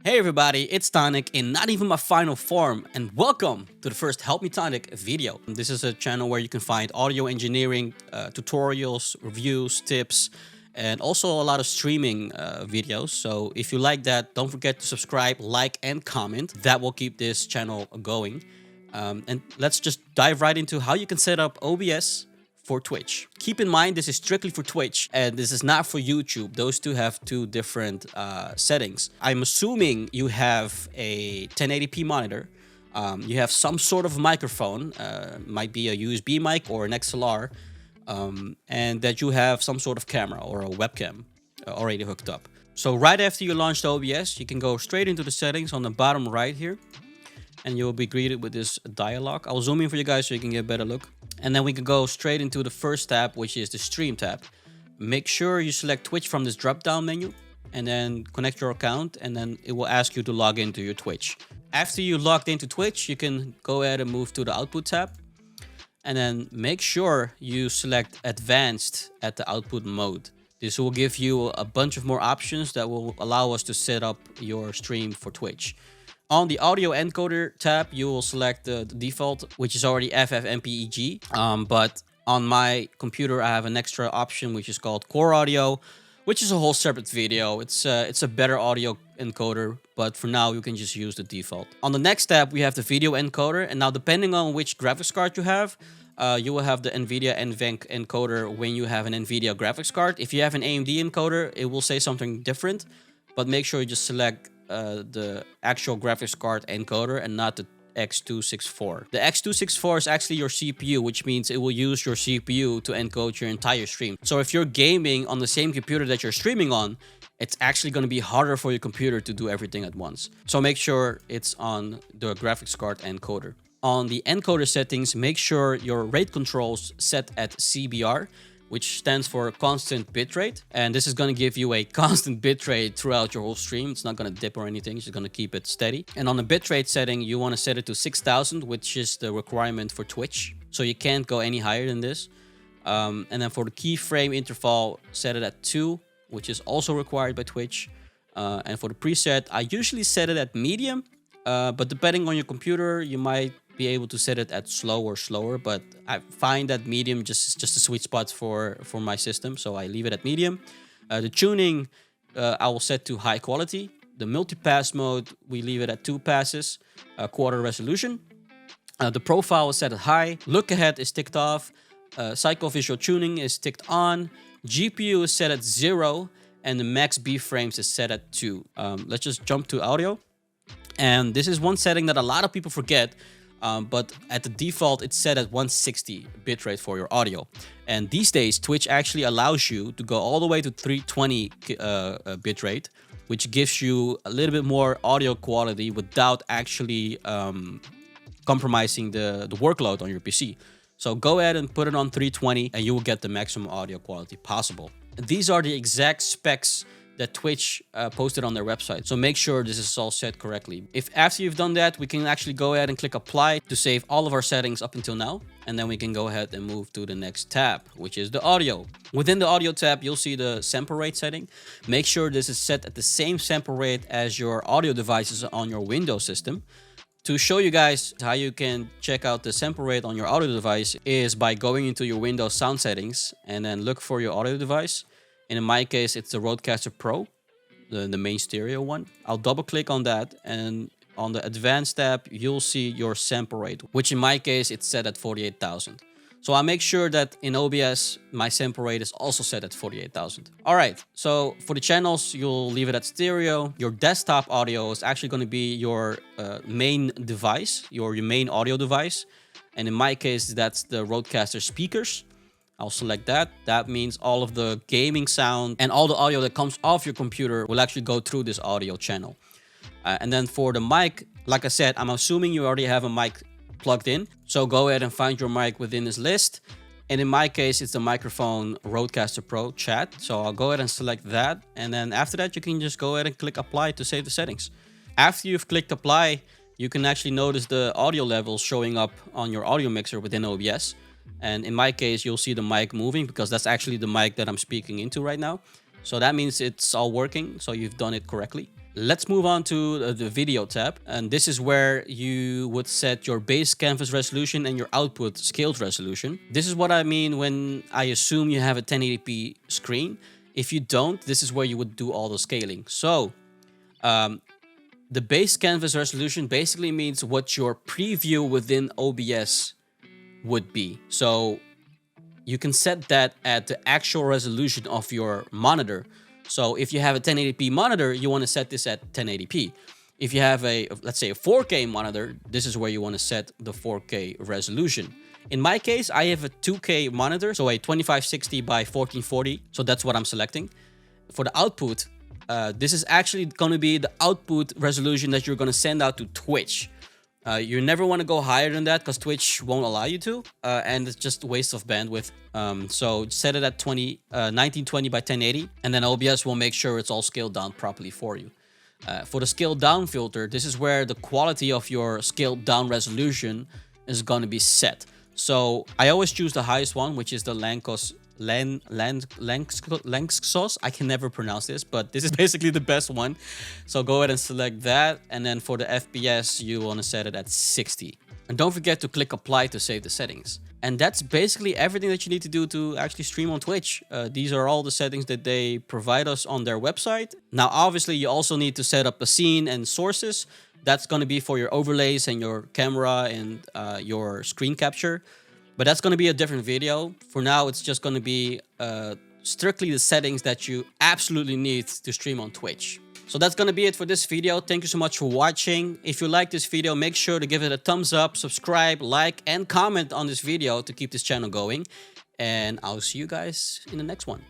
Hey everybody, it's Thonik in not even my final form, and welcome to the first Help Me Thonik video. This is a channel where you can find audio engineering, tutorials, reviews, tips, and also a lot of streaming videos. So if you like that, don't forget to subscribe, like, and comment. That will keep this channel going. And let's just dive right into how you can set up OBS for Twitch. Keep in mind, this is strictly for Twitch and this is not for YouTube. Those two have two different settings. I'm assuming you have a 1080p monitor. You have some sort of microphone, might be a USB mic or an XLR, and that you have some sort of camera or a webcam already hooked up. So right after you launch the OBS, you can go straight into the settings on the bottom right here, and you'll be greeted with this dialog. I'll zoom in for you guys so you can get a better look. And then we can go straight into the first tab, which is the Stream tab. Make sure you select Twitch from this drop-down menu and then connect your account, and then it will ask you to log into your Twitch. After you logged into Twitch, you can go ahead and move to the Output tab. And then make sure you select Advanced at the output mode. This will give you a bunch of more options that will allow us to set up your stream for Twitch. On the audio encoder tab, you will select the default, which is already FFmpeg. But on my computer, I have an extra option, which is called Core Audio, which is a whole separate video. It's a better audio encoder, but for now, you can just use the default. On the next tab, we have the video encoder. And now, depending on which graphics card you have, you will have the NVIDIA NVENC encoder when you have an NVIDIA graphics card. If you have an AMD encoder, it will say something different, but make sure you just select the actual graphics card encoder and not the X264. The X264 is actually your CPU, which means it will use your CPU to encode your entire stream. So if you're gaming on the same computer that you're streaming on, it's actually going to be harder for your computer to do everything at once. So make sure it's on the graphics card encoder. On the encoder settings, make sure your rate controls set at CBR, which stands for constant bitrate. And this is going to give you a constant bitrate throughout your whole stream. It's not going to dip or anything. It's just going to keep it steady. And on the bitrate setting, you want to set it to 6000, which is the requirement for Twitch. So you can't go any higher than this. And then for the keyframe interval, set it at 2, which is also required by Twitch. And for the preset, I usually set it at medium. But depending on your computer, you might be able to set it at slow or slower, but I find that medium is just a sweet spot for my system, so I leave it at medium. The tuning I will set to high quality. The multipass mode, we leave it at 2 passes, quarter resolution. The profile is set at high. Look ahead is ticked off. Cycle visual tuning is ticked on. GPU is set at 0, and the max B frames is set at 2. Let's just jump to audio. And this is one setting that a lot of people forget. But at the default, it's set at 160 bitrate for your audio. And these days, Twitch actually allows you to go all the way to 320 bitrate, which gives you a little bit more audio quality without actually compromising the workload on your PC. So go ahead and put it on 320 and you will get the maximum audio quality possible. These are the exact specs that Twitch posted on their website. So make sure this is all set correctly. If after you've done that, we can actually go ahead and click apply to save all of our settings up until now. And then we can go ahead and move to the next tab, which is the audio. Within the audio tab, you'll see the sample rate setting. Make sure this is set at the same sample rate as your audio devices on your Windows system. To show you guys how you can check out the sample rate on your audio device is by going into your Windows sound settings and then look for your audio device. And in my case, it's the Rodecaster Pro, the main stereo one. I'll double click on that, and on the advanced tab, you'll see your sample rate, which in my case, it's set at 48,000. So I make sure that in OBS, my sample rate is also set at 48,000. All right, so for the channels, you'll leave it at stereo. Your desktop audio is actually going to be your main device, your main audio device. And in my case, that's the Rodecaster speakers. I'll select that. That means all of the gaming sound and all the audio that comes off your computer will actually go through this audio channel. And then for the mic, like I said, I'm assuming you already have a mic plugged in. So go ahead and find your mic within this list. And in my case, it's the microphone Rodecaster Pro chat. So I'll go ahead and select that. And then after that, you can just go ahead and click apply to save the settings. After you've clicked apply, you can actually notice the audio levels showing up on your audio mixer within OBS. And in my case, you'll see the mic moving because that's actually the mic that I'm speaking into right now. So that means it's all working. So you've done it correctly. Let's move on to the video tab. And this is where you would set your base canvas resolution and your output scaled resolution. This is what I mean when I assume you have a 1080p screen. If you don't, this is where you would do all the scaling. So the base canvas resolution basically means what your preview within OBS would be. So you can set that at the actual resolution of your monitor. So if you have a 1080p monitor, you want to set this at 1080p. If you have a, let's say, a 4K monitor, this is where you want to set the 4K resolution. In my case, I have a 2K monitor, so a 2560 by 1440. So that's what I'm selecting. For the output, this is actually going to be the output resolution that you're going to send out to Twitch. You never want to go higher than that because Twitch won't allow you to, and it's just a waste of bandwidth. So set it at 1920 by 1080, and then OBS will make sure it's all scaled down properly for you. For the scaled down filter, this is where the quality of your scaled down resolution is going to be set. So I always choose the highest one, which is the Lanczos. I can never pronounce this, but this is basically the best one. So go ahead and select that. And then for the FPS, you want to set it at 60. And don't forget to click apply to save the settings. And that's basically everything that you need to do to actually stream on Twitch. These are all the settings that they provide us on their website. Now, obviously, you also need to set up a scene and sources. That's going to be for your overlays and your camera and your screen capture. But that's going to be a different video. For now, it's just going to be strictly the settings that you absolutely need to stream on Twitch. So that's going to be it for this video. Thank you so much for watching. If you like this video, make sure to give it a thumbs up, subscribe, like, and comment on this video to keep this channel going. And I'll see you guys in the next one.